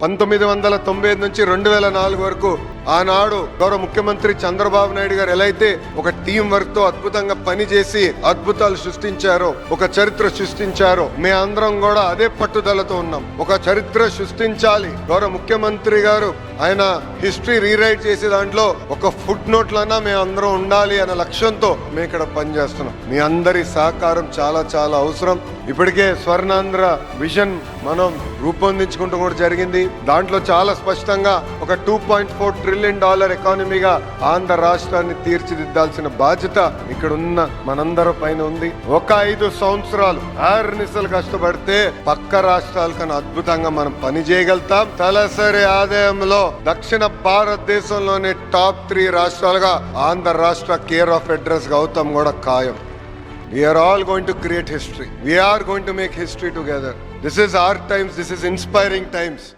1995 నుంచి 2004 వరకు ఆనాడు గౌరవ ముఖ్యమంత్రి చంద్రబాబు నాయుడు గారు ఎలా అయితే ఒక టీం వర్క్ తో అద్భుతంగా పనిచేసి అద్భుతాలు సృష్టించారో, ఒక చరిత్ర సృష్టించారో, మేము అందరం కూడా అదే పట్టుదలతో ఉన్నాం. ఒక చరిత్ర సృష్టించాలి. గౌరవ ముఖ్యమంత్రి గారు ఆయన హిస్టరీ రీరైట్ చేసే దాంట్లో ఒక ఫుట్ నోట్లన్నా మేము అందరం ఉండాలి అనే లక్ష్యంతో మేము ఇక్కడ పనిచేస్తున్నాం. మీ అందరి సహకారం చాలా చాలా అవసరం. ఇప్పటికే స్వర్ణాంధ్ర విజన్ మనం రూపొందించుకుంటూ కూడా జరిగింది. దాంట్లో చాలా స్పష్టంగా ఒక $2.4 ట్రిలియన్ ఎకానమీగా ఆంధ్ర రాష్ట్రాన్ని తీర్చిదిద్దాల్సిన బాధ్యత ఇక్కడ ఉన్న మనందరి పైన ఉంది. ఒక 5 సంవత్సరాలు ఆర్నిసలు కష్టపడితే పక్క రాష్ట్రాల కన్నా అద్భుతంగా మనం పని చేయగలుగుతాం. తలసరి ఆదాయంలో దక్షిణ భారతదేశంలోనే టాప్ 3 రాష్ట్రాలుగా ఆంధ్ర రాష్ట్ర కేర్ ఆఫ్ అడ్రస్ గా అవుతాం కూడా ఖాయం. We are all going to create history. We are going to make history together. This is our times. This is inspiring times.